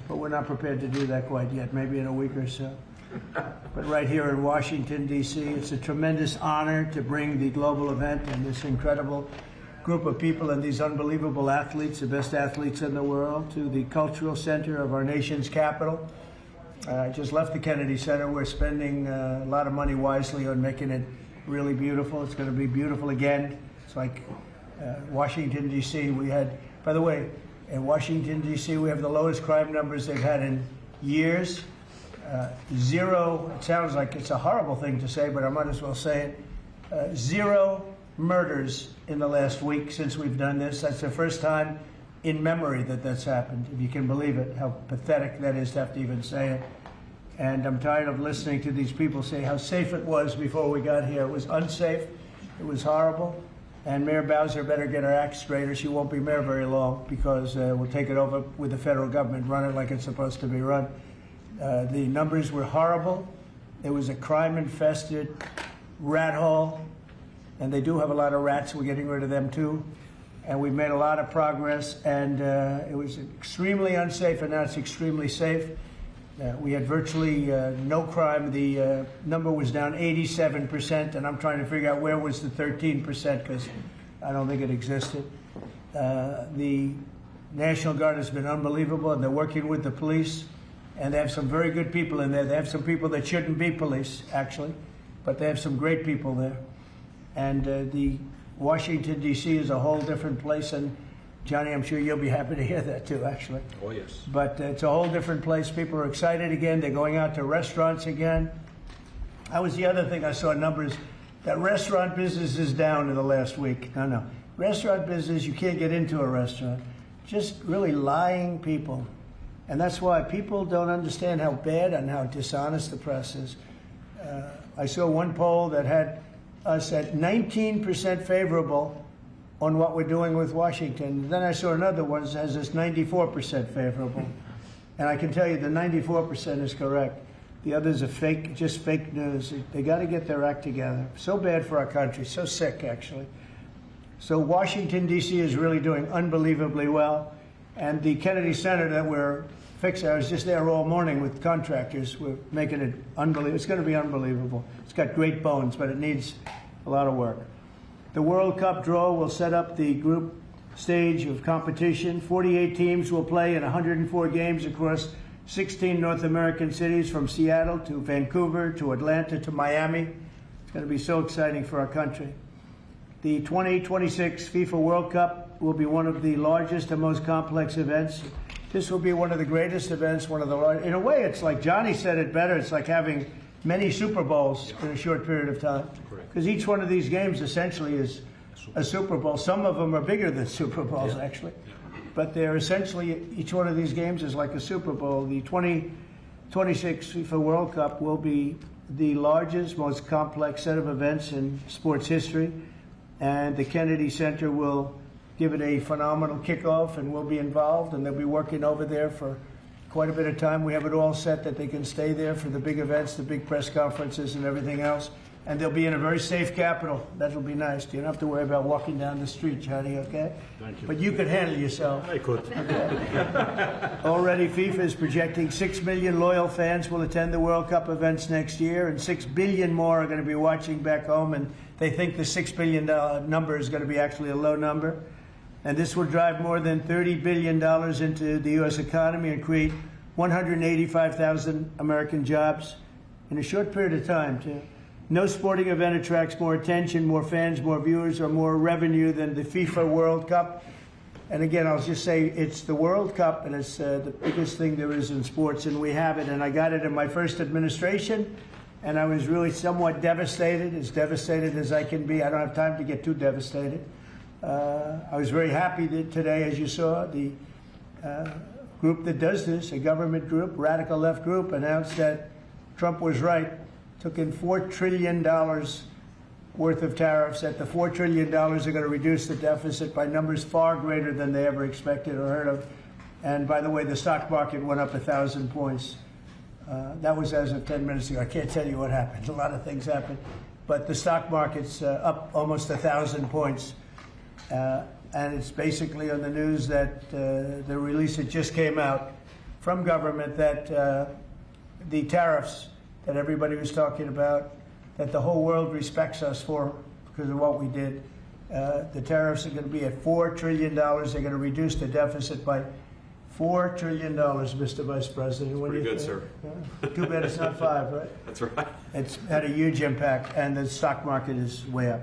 but we're not prepared to do that quite yet, maybe in a week or so. But right here in Washington, D.C., it's a tremendous honor to bring the global event and this incredible group of people and these unbelievable athletes, the best athletes in the world, to the cultural center of our nation's capital. I just left the Kennedy Center. We're spending a lot of money wisely on making it really beautiful. It's going to be beautiful again. It's like Washington, D.C. We had, by the way, in Washington, D.C., we have the lowest crime numbers they've had in years. Zero, it sounds like it's a horrible thing to say, but I might as well say it. Zero murders in the last week since we've done this. That's the first time in memory that that's happened, if you can believe it, how pathetic that is to have to even say it. And I'm tired of listening to these people say how safe it was before we got here. It was unsafe. It was horrible. And Mayor Bowser better get her act straight or she won't be mayor very long, because we'll take it over with the federal government, run it like it's supposed to be run. The numbers were horrible. It was a crime-infested rat hole. And they do have a lot of rats. We're getting rid of them, too. And we've made a lot of progress. And it was extremely unsafe, and now it's extremely safe. We had virtually no crime. The number was down 87%, and I'm trying to figure out where was the 13%, because I don't think it existed. The National Guard has been unbelievable, and they're working with the police. And they have some very good people in there. They have some people that shouldn't be police, actually, but they have some great people there. And the Washington, D.C. is a whole different place. And Johnny, I'm sure you'll be happy to hear that too, actually. Oh, yes. But it's a whole different place. People are excited again. They're going out to restaurants again. That was the other thing I saw numbers. That restaurant business is down in the last week. No. Restaurant business, you can't get into a restaurant. Just really lying people. And that's why people don't understand how bad and how dishonest the press is. I saw one poll that had us at 19% favorable on what we're doing with Washington. Then I saw another one that has us 94% favorable. And I can tell you the 94% is correct. The others are fake, just fake news. They got to get their act together. So bad for our country, so sick, actually. So Washington, D.C. is really doing unbelievably well. And the Kennedy Center that we're fixing, I was just there all morning with contractors. We're making it unbelievable. It's going to be unbelievable. It's got great bones, but it needs a lot of work. The World Cup draw will set up the group stage of competition. 48 teams will play in 104 games across 16 North American cities, from Seattle to Vancouver to Atlanta to Miami. It's going to be so exciting for our country. The 2026 FIFA World Cup will be one of the largest and most complex events. This will be one of the greatest events, one of the largest. In a way, it's like Johnny said it better. It's like having many Super Bowls in a short period of time. Because each one of these games essentially is a Super Bowl. Some of them are bigger than Super Bowls, actually. But they're essentially, each one of these games is like a Super Bowl. The 2026 FIFA World Cup will be the largest, most complex set of events in sports history. And the Kennedy Center will give it a phenomenal kickoff, and we'll be involved, and they'll be working over there for quite a bit of time. We have it all set that they can stay there for the big events, the big press conferences and everything else. And they'll be in a very safe capital. That'll be nice. You don't have to worry about walking down the street, Johnny, okay? Thank you. But you could handle yourself. I could. Okay. Already FIFA is projecting 6 million loyal fans will attend the World Cup events next year, and 6 billion more are going to be watching back home, and they think the $6 billion number is going to be actually a low number. And this will drive more than $30 billion into the U.S. economy and create 185,000 American jobs in a short period of time, too. No sporting event attracts more attention, more fans, more viewers, or more revenue than the FIFA World Cup. And again, I'll just say it's the World Cup, and it's the biggest thing there is in sports, and we have it. And I got it in my first administration, and I was really somewhat devastated, as devastated as I can be. I don't have time to get too devastated. I was very happy that today, as you saw, the group that does this, a government group, radical left group, announced that Trump was right. Took in $4 trillion worth of tariffs. That the $4 trillion are going to reduce the deficit by numbers far greater than they ever expected or heard of. And by the way, the stock market went up 1,000 points. That was as of 10 minutes ago. I can't tell you what happened. A lot of things happened. But the stock market's up almost 1,000 points. And it's basically on the news that the release that just came out from government that the tariffs that everybody was talking about, that the whole world respects us for because of what we did. The tariffs are going to be at $4 trillion. They're going to reduce the deficit by $4 trillion, Mr. Vice President. Pretty good, sir. Too bad it's not 5, right? That's right. It's had a huge impact, and the stock market is way up.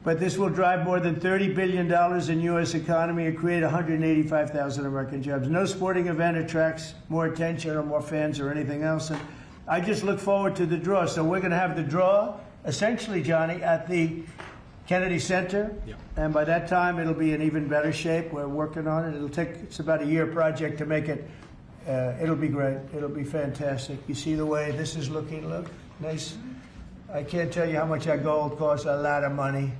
But this will drive more than $30 billion in U.S. economy and create 185,000 American jobs. No sporting event attracts more attention or more fans or anything else. And I just look forward to the draw. So we're going to have the draw, essentially, Johnny, at the Kennedy Center. Yeah. And by that time, it'll be in even better shape. We're working on it. It's about a year project to make it. It'll be great. It'll be fantastic. You see the way this is looking? Look, nice. I can't tell you how much that gold costs. A lot of money.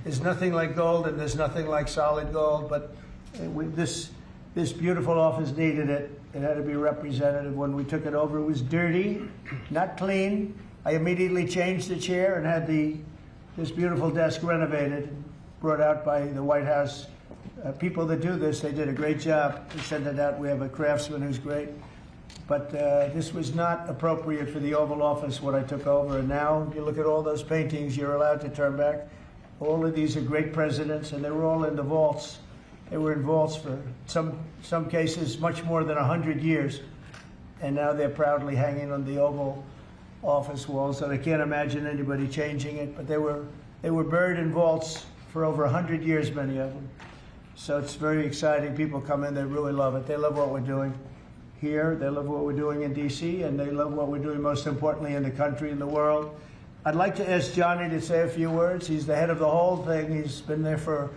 There's nothing like gold, and there's nothing like solid gold. But this beautiful office needed it. It had to be representative. When we took it over, it was dirty, not clean. I immediately changed the chair and had this beautiful desk renovated, brought out by the White House. People that do this, they did a great job. We sent it out. We have a craftsman who's great. But this was not appropriate for the Oval Office when I took over. And now, you look at all those paintings you're allowed to turn back. All of these are great presidents, and they were all in the vaults. They were in vaults for some cases much more than 100 years. And now they're proudly hanging on the Oval Office walls, and I can't imagine anybody changing it. But they were buried in vaults for over 100 years, many of them. So it's very exciting. People come in, they really love it. They love what we're doing here. They love what we're doing in D.C., and they love what we're doing, most importantly, in the country and the world. I'd like to ask Johnny to say a few words. He's the head of the whole thing. He's been there for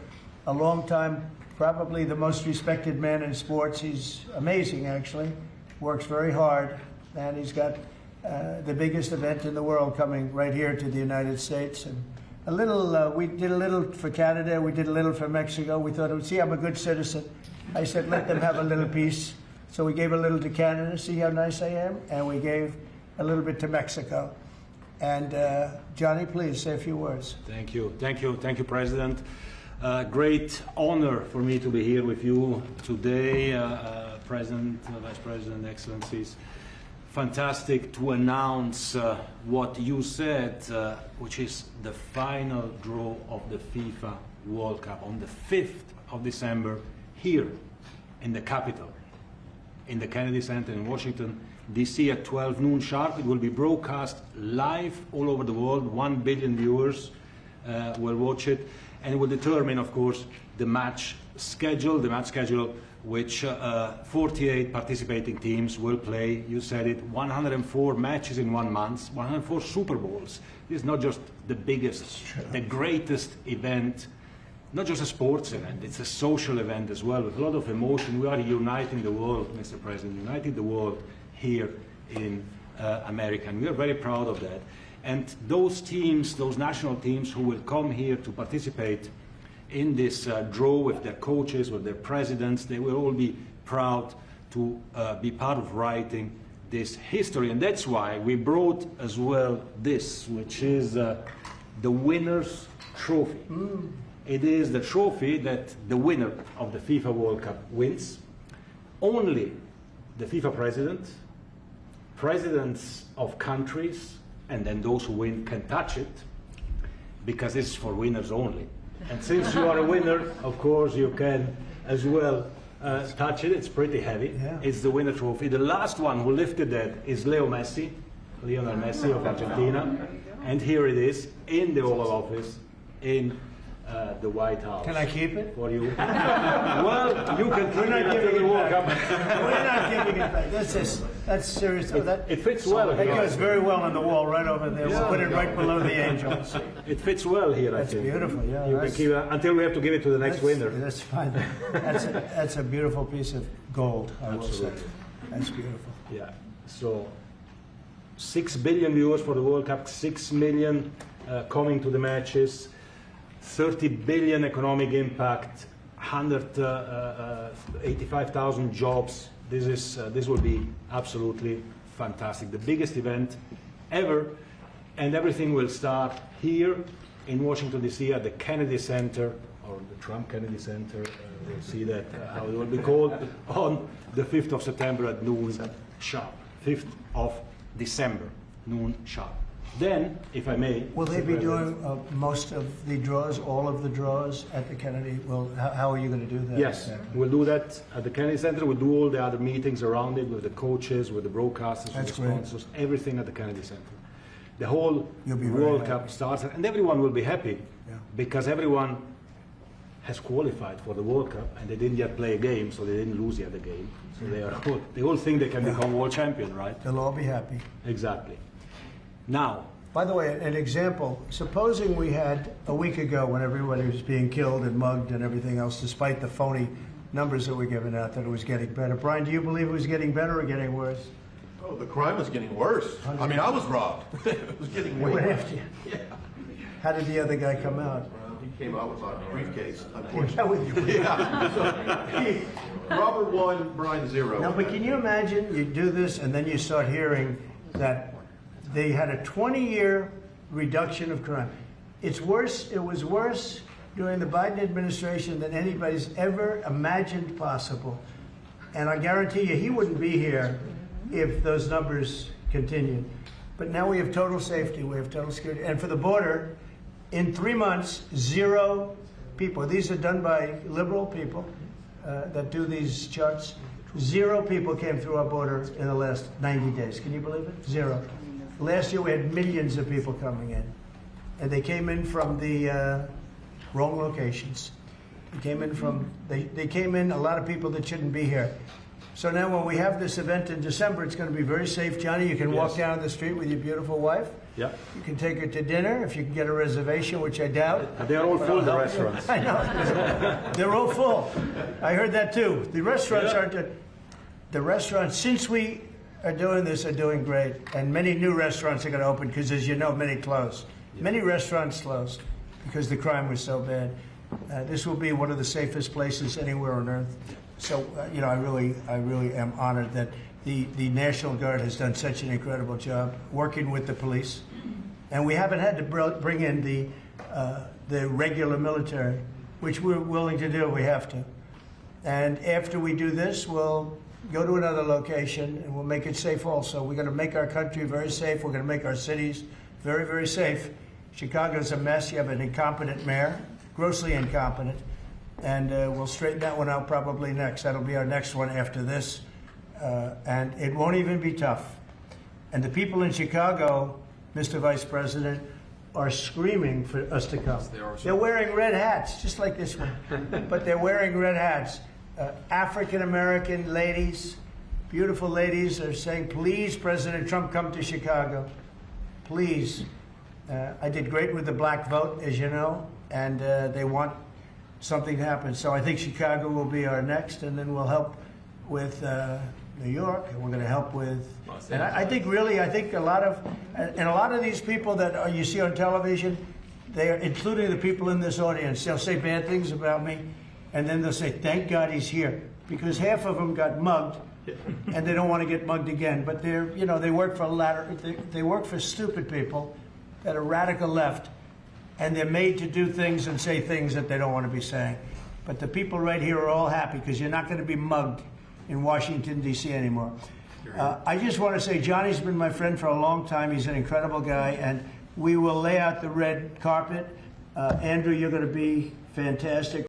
a long time, probably the most respected man in sports. He's amazing, actually. Works very hard, and he's got the biggest event in the world coming right here to the United States. And we did a little for Canada, we did a little for Mexico. We thought, see, I'm a good citizen. I said, let them have a little piece. So we gave a little to Canada, see how nice I am? And we gave a little bit to Mexico. And Johnny, please say a few words. Thank you, President. Great honor for me to be here with you today, President, Vice President, Excellencies. Fantastic to announce what you said, which is the final draw of the FIFA World Cup on the 5th of December here in the capital, in the Kennedy Center in Washington, D.C. at 12 noon sharp. It will be broadcast live all over the world. 1 billion viewers will watch it, and it will determine, of course, the match schedule, which 48 participating teams will play. You said it, 104 matches in 1 month, 104 Super Bowls. This is not just the biggest, the greatest event, not just a sports event, it's a social event as well, with a lot of emotion. We are uniting the world, Mr. President, uniting the world here in America, and we are very proud of that. And those teams, those national teams who will come here to participate in this draw with their coaches, with their presidents, they will all be proud to be part of writing this history. And that's why we brought as well this, which is the winner's trophy. It is the trophy that the winner of the FIFA World Cup wins. Only the FIFA president, presidents of countries, and then those who win can touch it, because it's for winners only. And since you are a winner, of course, you can as well touch it. It's pretty heavy. Yeah. It's the winner trophy. The last one who lifted that is Lionel Messi of Argentina. And here it is in the Oval Office in the White House. Can I keep it? For you. Well, you can keep it after the World Cup. We're not giving it back. That's serious. It fits well. It goes very well on the wall right over there. We'll put it right below the angels. It fits well here, I think. That's beautiful, yeah. You can keep it until we have to give it to the next winner. That's fine. That's a beautiful piece of gold, I will say. That's beautiful. Yeah. So 6 billion viewers for the World Cup, 6 million coming to the matches, 30 billion economic impact, 185,000 jobs. This will be absolutely fantastic. The biggest event ever, and everything will start here in Washington, D.C. at the Kennedy Center or the Trump Kennedy Center. We'll see that how it will be called on the 5th of September at noon sharp. 5th of December, noon sharp. Then, if I may... Will they be doing most of the draws, all of the draws at the Kennedy? Well, how are you going to do that? Yes, we'll do that at the Kennedy Center. We'll do all the other meetings around it with the coaches, with the broadcasters, with the sponsors, everything at the Kennedy Center. The whole World Cup starts, and everyone will be happy because everyone has qualified for the World Cup and they didn't yet play a game, so they didn't lose yet a game. So they all think they can become world champion, right? They'll all be happy. Exactly. Now, by the way, an example, supposing we had a week ago when everybody was being killed and mugged and everything else, despite the phony numbers that were given out, that it was getting better. Brian, do you believe it was getting better or getting worse? Oh, the crime was getting worse. I mean, I was robbed. It was getting way Went worse. after you. Yeah. How did the other guy come out? Well, he came out with my briefcase, Yeah, unfortunately. with you. Yeah. So, Robert 1, Brian 0. No, but can you imagine you do this and then you start hearing that they had a 20-year reduction of crime. It's worse. It was worse during the Biden administration than anybody's ever imagined possible. And I guarantee you he wouldn't be here if those numbers continued. But now we have total safety. We have total security. And for the border, in 3 months, 0 people. These are done by liberal people that do these charts. 0 people came through our border in the last 90 days. Can you believe it? 0. Last year we had millions of people coming in. And they came in from the wrong locations. They came in from, they came in, a lot of people that shouldn't be here. So now when we have this event in December, it's going to be very safe. Johnny, you can walk down the street with your beautiful wife. yeah, You can take her to dinner if you can get a reservation, which I doubt. they're all full, the restaurants. I know. They're all full. I heard that too. The restaurants aren't. The restaurants, since we are doing this, are doing great. And many new restaurants are going to open because, as you know, many closed. Many restaurants closed because the crime was so bad. This will be one of the safest places anywhere on earth. So, you know, I really am honored that the National Guard has done such an incredible job working with the police. And we haven't had to bring in the regular military, which we're willing to do. We have to. And after we do this, we'll go to another location and we'll make it safe also. We're going to make our country very safe. We're going to make our cities very, very safe. Chicago's a mess. You have an incompetent mayor, grossly incompetent. And we'll straighten that one out probably next. That'll be our next one after this. And it won't even be tough. And the people in Chicago, Mr. Vice President, are screaming for us to come. They're wearing red hats, just like this one. But they're wearing red hats. African-American ladies, beautiful ladies, are saying, please, President Trump, come to Chicago. Please. I did great with the black vote, as you know, and they want something to happen. So I think Chicago will be our next, and then we'll help with New York, and we're going to help with. And I think a lot of these people that you see on television, they are, including the people in this audience, they'll say bad things about me, and then they'll say, thank God he's here, because half of them got mugged, and they don't want to get mugged again. But they're, you know, they work for stupid people that are radical left, and they're made to do things and say things that they don't want to be saying. But the people right here are all happy because you're not going to be mugged in Washington, D.C. anymore. I just want to say Johnny's been my friend for a long time. He's an incredible guy, and we will lay out the red carpet. Andrew, you're going to be fantastic.